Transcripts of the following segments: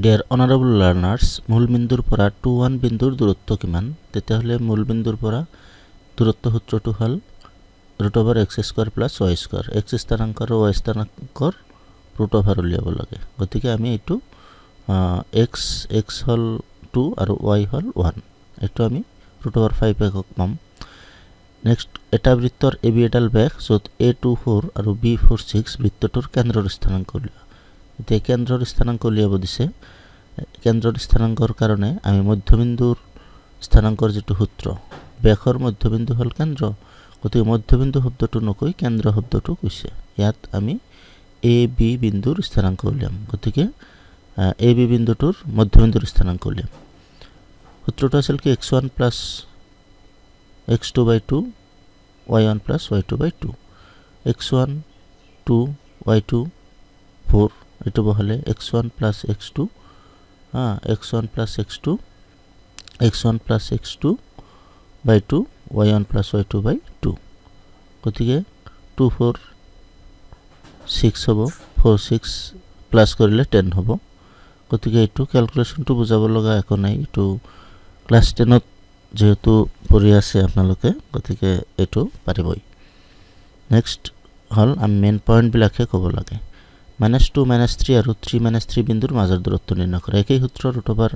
Dear honourable লাৰ্নাৰ্ছ, মূলবিন্দুৰ পৰা 2 1 বিন্দুৰ দূৰত্ব কিমান? তেতিয়াহ'লে মূলবিন্দুৰ পৰা দূৰত্ব সূত্ৰটো হ'ল √x² + y²। x স্থানাংক আৰু y স্থানাংকৰ √, উলিয়াব লাগে। গতিকে আমি এইটো x হ'ল 2 আৰু y হ'ল 1, এইটো আমি √5 একক পাম। নেক্সট, এটা বৃত্তৰ AB এডাল ব্যাস য'ত A24 আৰু B46 বৃত্তটোৰ কেন্দ্ৰৰ স্থানাংক উলিওৱা। এতিয়া কেন্দ্ৰৰ স্থানাংক উলিয়াব দিছে। কেন্দ্ৰৰ স্থানাংকৰ কাৰণে আমি মধ্যবিন্দুৰ স্থানাংকৰ যিটো সূত্ৰ, ব্যাসৰ মধ্যবিন্দু হ'ল কেন্দ্ৰ, গতিকে মধ্যবিন্দু শব্দটো নকৈ কেন্দ্ৰ শব্দটো কৈছে। ইয়াত আমি AB বিন্দুৰ স্থানাংক উলিয়াম। গতিকে AB বিন্দুটোৰ মধ্যবিন্দুৰ স্থানাংক উলিয়াম। সূত্ৰটো আছিল কি x1 + x2/2 y1 + y2/2। x1 2 y2 4, এইটো বহালে x1 + x2 x1 + x2 x1 + x2/2 y1 + y2/2। গতিকে 2 4 6 হ'ব, 4 6 প্লাছ কৰিলে 10 হ'ব। গতিকে এইটো ক্যালকুলেশনটো বুজাব লগা একো নাই, এইটো ক্লাছ 10ত যেহেতু পঢ়ি আছে আপোনালোকে, গতিকে এইটো পাৰিবই। নেক্সট হ'ল আমি মেইন পইণ্টবিলাকহে ক'ব লাগে। -2 -3 আৰু 3 -3 বিন্দুৰ মাজৰ দূৰত্ব নিৰ্ণয় কৰা। একেই সূত্ৰ ৰুটঅভাৰ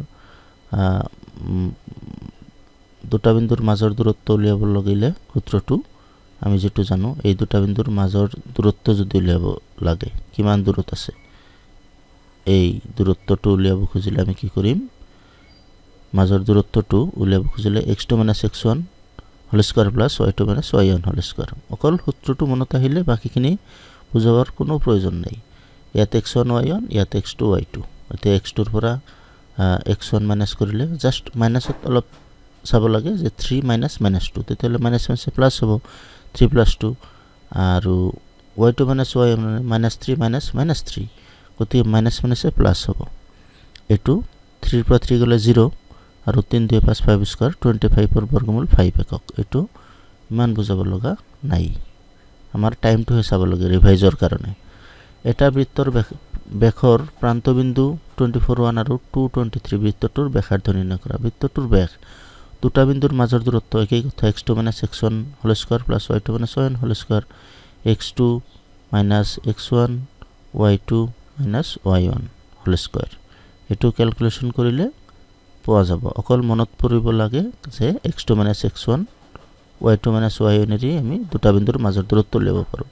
দুটা বিন্দুৰ মাজৰ দূৰত্ব উলিয়াব লাগিলে সূত্ৰটো আমি যেটো জানো, এই দুটা বিন্দুৰ মাজৰ দূৰত্ব যদি উলিয়াব লাগে কিমান দূৰত আছে, এই দূৰত্বটো উলিয়াব খুজিলে আমি কি কৰিম, মাজৰ দূৰত্বটো উলিয়াব খুজিলে x2 - x1 whole square + y2 - y1 whole square. অকল সূত্ৰটো মনত আহিলে বাকিখিনি বুজাবৰ কোনো প্ৰয়োজন নাই। ইয়াত x1 y1, ইয়াত x2 y2। এতিয়া x2ৰ পৰা x1 মাইনাছ কৰিলে জাষ্ট মাইনাছত অলপ চাব লাগে যে 3 - -2, তেতিয়াহ'লে মাইনাছ প্লাছ হ'ব 3 + 2, আৰু y2 - y মানে -3 - -3, গতিকে মাইনাছ প্লাছ হ'ব। এইটো 3 ৰ পৰা 3 গ'লে 0, আৰু 3 2 5 5 স্কয়াৰ 25ৰ বৰ্গমূল 5 একক। এইটো ইমান বুজাব লগা নাই, আমাৰ টাইমটোহে চাব লাগে ৰিভাইজৰ কাৰণে। এটা বৃত্তৰ ব্যাসৰ প্ৰান্তবিন্দু 24 1 আৰু 223 বৃত্তটোৰ ব্যাসাৰ্ধ নিৰ্ণয় কৰা। বৃত্তটোৰ ব্যাস দুটা বিন্দুৰ মাজৰ দূৰত্ব একেই কথা, x2 - x1 whole square + y2 - y1 whole square, x2 - x1 y2 - y1 whole square. এইটো ক্যালকুলেশন কৰিলে পোৱা যাব। অকল মনত পৰিব লাগে যে x2 - x1 y2 - y1 এৰি আমি দুটা বিন্দুৰ মাজৰ দূৰত্ব উলিয়াব পাৰোঁ।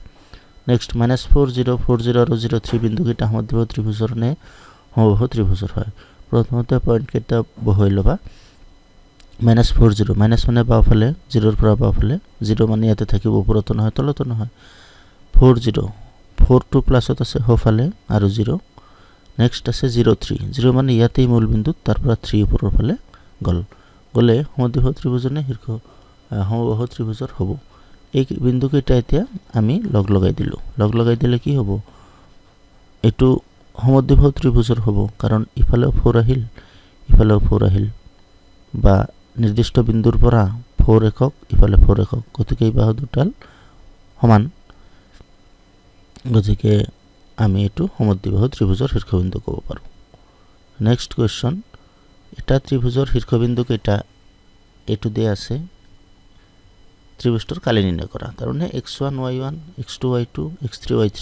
নেক্সট, -4 0 4 0 আৰু 0 3 বিন্দুকেইটা সমদ্বিবাহু ত্ৰিভুজৰ নে সমবাহু ত্ৰিভুজৰ হয়। প্ৰথমতে পইণ্টকেইটা বহুৱাই ল'বা। -4 0, মাইনাছ মানে বাওঁফালে, 0ৰ পৰা বাওঁফালে, 0 মানে ইয়াতে থাকিব, ওপৰতো নহয় তলতো নহয়। 4 0, 4টো প্লাছত আছে সোঁফালে আৰু 0। নেক্সট আছে 0 3, 0 মানে ইয়াতেই মূল বিন্দুত, তাৰ পৰা 3 ওপৰৰ ফালে গ'লে সমদ্বিবাহু ত্ৰিভুজ নে সমবাহু ত্ৰিভুজৰ হ'ব। এই বিন্দুকেইটা এতিয়া আমি লগাই দিলে কি হ'ব, এইটো সমদ্বিবাহু ত্ৰিভুজৰ হ'ব, কাৰণ ইফালেও 4 আহিল ইফালেও 4 আহিল, বা নিৰ্দিষ্ট বিন্দুৰ পৰা 4 একক ইফালে 4 একক, গতিকে এই বাহু দুটাল সমান। গতিকে আমি এইটো সমদ্বিবাহু ত্ৰিভুজৰ শীৰ্ষবিন্দু ক'ব পাৰোঁ। নেক্সট কুৱেশ্যন, এটা ত্ৰিভুজৰ শীৰ্ষবিন্দু কেইটা এইটো দিয়া আছে, ত্ৰিভুজটোৰ কালি নিৰ্ণয় কৰা। তাৰমানে x1 y1 x2 y2 x3 y3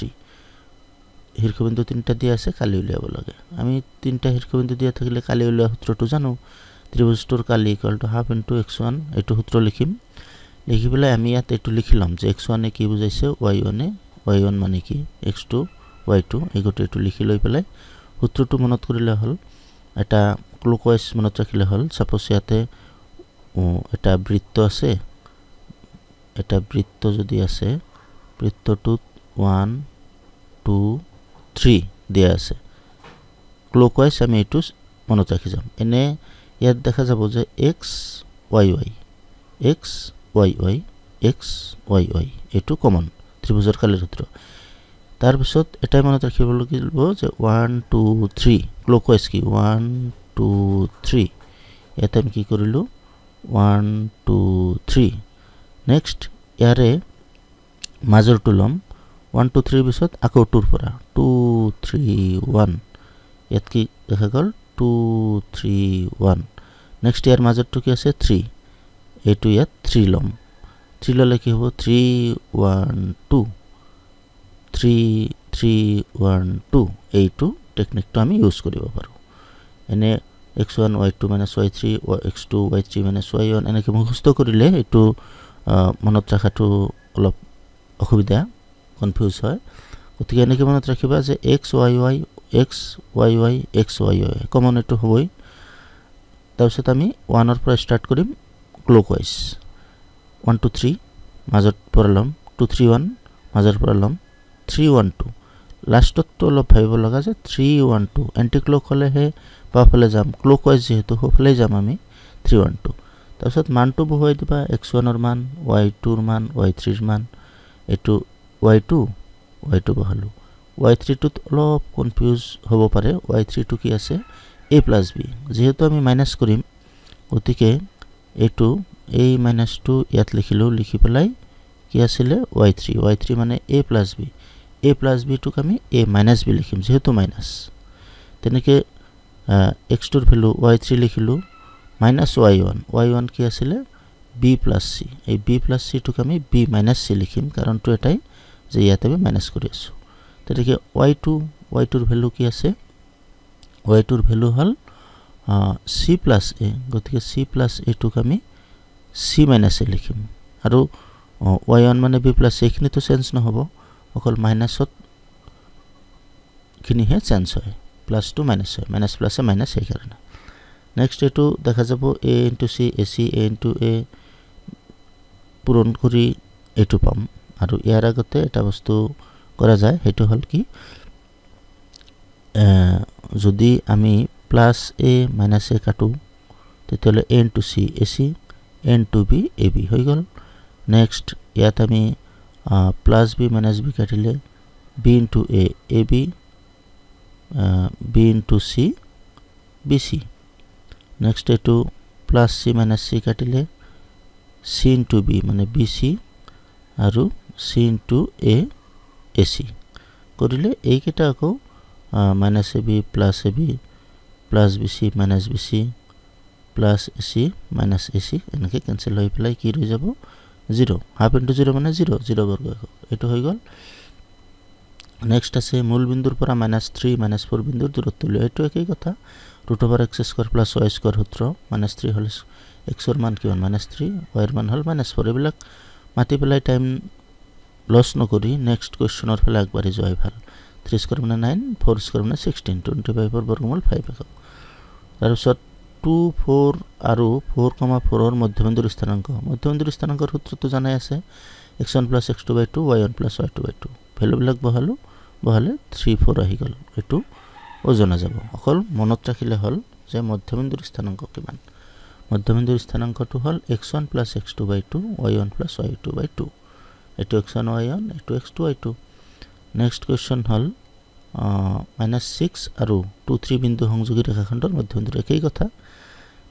শীৰ্ষবিন্দু তিনিটা দিয়া আছে, কালি উলিয়াব লাগে। আমি তিনিটা শীৰ্ষবিন্দু দিয়া থাকিলে কালি উলিওৱা সূত্ৰটো জানো, ত্ৰিভুজটোৰ কালি = ½ × x1, এইটো সূত্ৰ লিখিম। লিখি পেলাই আমি ইয়াত এইটো লিখি ল'ম যে x1 এ কি বুজাইছে, y1 মানে কি, x2 y2, এই গোটেইটো লিখি লৈ পেলাই সূত্ৰটো মনত কৰিলে হ'ল। এটা ক্লকৱাইজ মনত ৰাখিলে হ'ল। সাপোজ ইয়াতে এটা বৃত্ত আছে, এটা বৃত্ত যদি আছে, বৃত্তটোত 1 2 3 দিয়া আছে। ক্লকৱাইজ আমি এইটো মনত ৰাখি যাম। এনে ইয়াত দেখা যাব যে x y y x y y x y y, এইটো কমন ত্ৰিভুজৰ কালিৰ সূত্ৰ। তাৰপিছত এটাই মনত ৰাখিব লাগিব যে 1 2 3 ক্লকৱাইজ কি 1 2 3, ইয়াতে আমি কি কৰিলোঁ 1 2 3। নেক্সট ইয়াৰে মাজৰটো ল'ম, 1 2 3 পিছত আকৌ 2ৰ পৰা 2 3 1, ইয়াত কি দেখা গ'ল 2 3 1 নেক্সট ইয়াৰ মাজৰটো কি আছে 3 এইটো ইয়াত 3 লম 3 ললে কি হ'ব 3 1 2 3 3 1 2 এইটো টেকনিকটো আমি ইউজ কৰিব পাৰো এনে x1 y2 y3 x2 y3 y1 এনেকৈ মুখস্থ কৰিলে এইটো মনত ৰাখাটো অলপ অসুবিধা কনফিউজ হয় গতিকে এনেকৈ মনত ৰাখিবা যে x y y x y y x y y common এটো হবই তাৰপিছত আমি 1 ৰ পৰা ষ্টাৰ্ট কৰিম ক্লকৱাইজ 1 2 3 মাজত পৰা লম 2 3 1 মাজৰ পৰা লম 3 1 2 লাষ্টত তো অলপ ভাবিব লগা যে 3 1 2 এন্টি ক্লক হলে হে বাফলে যাম ক্লকৱাইজ যেহেতু হফলে যাম আমি 3 1 2 তাৰপিছত মানটো বহুৱাই দিবা x1 ৰ মান y2 ৰ মান y3 ৰ মান এটো y2 বহালো y3 টোত অলপ কনফিউজ হ'ব পাৰে y3 টো কি আছে a + b যেহেতু আমি মাইনাস কৰিম গতিকে এটো a - 2 ইয়াত লিখিলো লিখি পেলাই কি আছিল y3 মানে a + b a টোক আমি a - b লিখিম যেহেতু মাইনাস তেনেকে x2 ৰ ভ্যালু y3 লিখিলো -y1 কি আছিল b + c এই b + c টোক আমি b - c লিখিম কাৰণ তো এটাই যে ইয়াতে আমি মাইনাস কৰি আছো তেনেকে y2 ৰ ভ্যালু কি আছে y2 ৰ ভ্যালু হল c + a গতিকে c + a টোক আমি c - a লিখিম আৰু y1 মানে b + c খিনি তো চেঞ্জ নহব অকল মাইনাসত খিনিহে চেঞ্জ হয় প্লাস টু মাইনাস হয় মাইনাস প্লাসে মাইনাস এই কারণে নেক্সট এটো দেখা যাব a * c ac a * a পূরণ কৰি এটো পাম আৰু ইয়াৰ আগতে এটা বস্তু কৰা যায় হেতু হল কি যদি আমি +a - a কাটো তেতিয়ালে a * c ac a * b ab হৈ গল নেক্সট ইয়াত আমি +b - b কাটিলে b * a ab b * c bc next এটো +c - c কাটিলে c * b মানে bc আৰু c * a ac কৰিলে এইকেইটা আকৌ -ab +ab +bc -bc +ac -ac এনেকৈ কেনসেল হৈ পেলাই কি ৰৈ যাব 0 হাফ * 0 মানে 0 0 বৰ্গ এটো হৈ গল নেক্সট আছে মূল বিন্দুৰ পৰা -3 -4 বিন্দুৰ দূৰত্ব লৈ এটো একই কথা √x² + y² সূত্ৰ -3 হল x ৰ মান কিমান -3 y ৰ মান হল -4 এবিলাক মাতি পেলাই টাইম লস নকৰি নেক্সট কোৱেশ্চনৰ ফালে আগবাঢ়ি যোৱাই ভাল 3² মানে 9 4² মানে 16 25 ৰ বৰ্গমূল 5 একক তাৰ পিছত 2 4 আৰু 4,4 ৰ মধ্যবিন্দুৰ স্থানাংকৰ সূত্ৰটো জানাই আছে x1 + x2/2 y1 + y2/2 value বিলাক বহালে 3 4 আহি গল এটো ওজনা যাব অকল মনত ৰাখিলে হল যে মধ্যবিন্দুৰ স্থানাংক কিমান মধ্যবিন্দুৰ স্থানাংকটো হল x1 + x2/2 y1 + y2/2 এটো x1 y1 এটো x2 y2 নেক্সট কোৱেশ্চন হল -6 আৰু 2 3 বিন্দু সংযোগী ৰেখাখণ্ডৰ মধ্যবিন্দুৰ একই কথা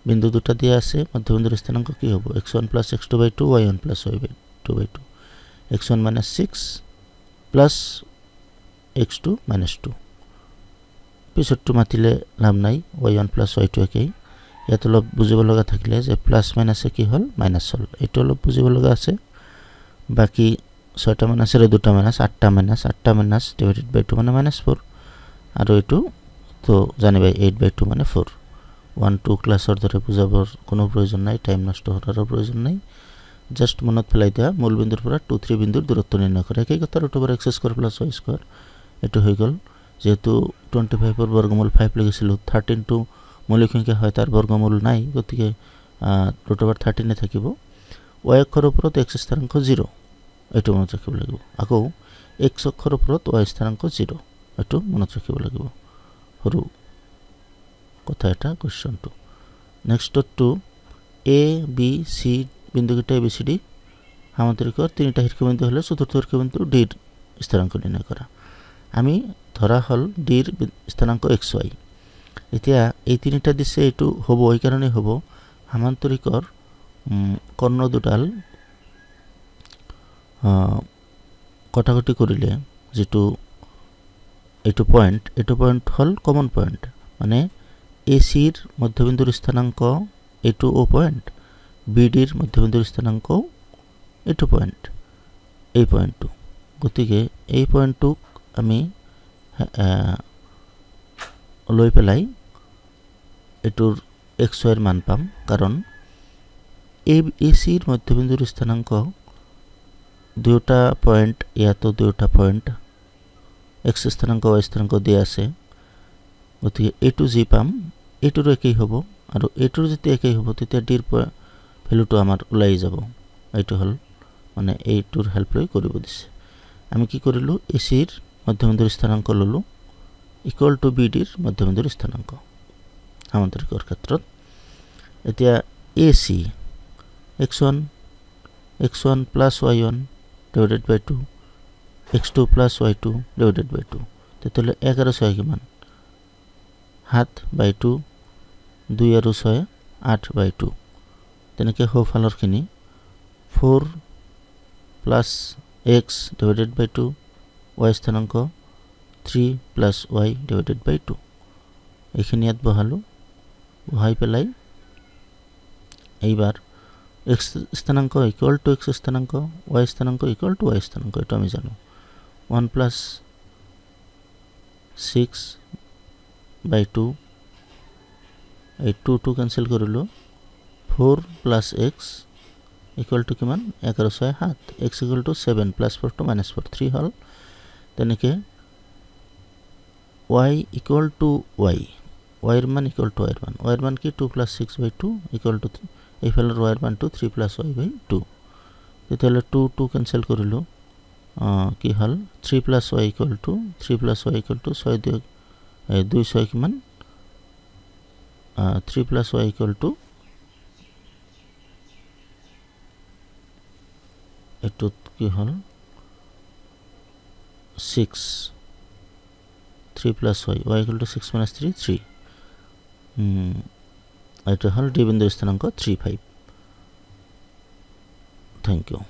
বিন্দু দুটা দিয়া আছে মধ্যবিন্দুৰ স্থানাংক কি হ'ব x1 + x2/2 y1 + y2/2 x1 - 6 plus x2 - 2 পিছৰটো মাতিলে লাভ নাই y1 + y2 একেই ইয়াত অলপ বুজিব লগা থাকিলে যে প্লাস মাইনাসে কি হল মাইনাস হল এটো অলপ বুজিব লগা আছে বাকি 6টা মাইনাস এর 2টা মাইনাস 8টা মাইনাস /2 মানে -4 আৰু এটো তো জানিবাই 8/2 মানে 4 1 2 ক্লাসৰ দৰে বুজাবৰ কোনো প্ৰয়োজন নাই টাইম নষ্ট কৰাৰ প্ৰয়োজন নাই জাস্ট মনত পেলাই দিয়া মূল বিন্দুৰ পৰা 2 3 বিন্দুৰ দূৰত্ব নিৰ্ণয় কৰা একেই কথা √x² + y² এটো হৈ গল যেহেতু 25 ৰ বৰ্গমূল 5 লিখিছিলো 13 টো মৌলিক সংখ্যা হয় তাৰ বৰ্গমূল নাই গতিকে √13 এ থাকিব y অক্ষৰ ওপৰত x স্থানাংক 0 এটো মনত ৰাখিব লাগিব আকৌ x অক্ষৰ ওপৰত y স্থানাংক 0 এটো মনত ৰাখিব লাগিব হৰু কথা এটা কোৱেশ্চনটো next to a b c বিন্দুকেইটা ABCD সামান্তৰিকৰ তিনিটা শীৰ্ষবিন্দু হলে চতুৰ্থ শীৰ্ষবিন্দু d ৰ স্থানাংক নিৰ্ণয় কৰা আমি ধৰা হল d ৰ স্থানাংক xy এতিয়া এই তিনিটা দিছে এটো হ'ব এই কাৰণে হ'ব সামান্তৰিকৰ কৰ্ণ দুডাল কটাকটি কৰিলে যেটো এইটো পয়েন্ট হল কমন পয়েন্ট মানে এসির মধ্যবিন্দুর স্থানাঙ্ক এইটো ও পয়েন্ট বিডির মধ্যবিন্দুর স্থানাঙ্ক এইটো পয়েন্ট এই পয়েন্টটো গতিকে এই পয়েন্টটোক আমি লৈ পেলাই এইটোৰ x y এর মান পাম কারণ এসির মধ্যবিন্দুর স্থানাঙ্ক দুটা পয়েন্ট ইয়াতো দুটা পয়েন্ট x স্থানাঙ্ক y স্থানাঙ্ক দিয়া আছে গতিকে এইটো জি পাম এইটোৰ একই হ'ব আৰু এইটোৰ যেতিয়া একই হ'ব তেতিয়া ডিৰ ভ্যালুটো আমাৰ ওলাই যাব এইটো হল মানে এইটোৰ হেল্প লৈ কৰিব দিছে আমি কি কৰিলো এসিৰ মধ্যবিন্দুৰ স্থানাঙ্ক ললো ইকুয়াল টু বিডিৰ মধ্যবিন্দুৰ স্থানাঙ্ক সামান্তৰিকৰ ক্ষেত্ৰত এতিয়া AC x1 plus y1 divided by 2 x2 plus y2 divided by 2 তেতিয়াহ'লে 1 আৰু 6 কিমান 7 by 2 2 আৰু 6 8 by 2 তেনেকৈ সোঁফালৰখিনি 4 plus x divided by 2 y স্থানাঙ্ক 3 plus y divided by 2 এইখিনি ইয়াত বহাই পেলাই এইবাৰ x স্থানাঙ্ক ইকুয়াল টু x স্থানাঙ্ক y স্থানাঙ্ক ইকুয়াল টু y স্থানাঙ্ক এটা আমি জানো 1 plus 6 by 2 এই 2 ক্যান্সেল কৰিলো 4 plus x ইকুয়াল টু কিমান 1 আৰু 6 7 x equal to 7 plus 4 to minus 4 3 হল তেনেকৈ y ইকুয়াল টু y এর মান ইকুয়াল টু y এর মান y এর মান কি 2 plus 6 by 2 ইকুয়াল টু এই ফেলৰ y এর মান 2 3 plus y by 2 তেতিয়াহ'লে 2 ক্যান্সেল কৰিলো কি হল 3 plus y equal to 3 plus y equal to 6 2 6 কিমান 3 plus y ইকুয়াল টু এটুত কি হল 6 3 plus y equal to 6 minus 3 3 এটা হল ডি বিন্দুর স্থানাঙ্ক 3 5 থ্যাংক ইউ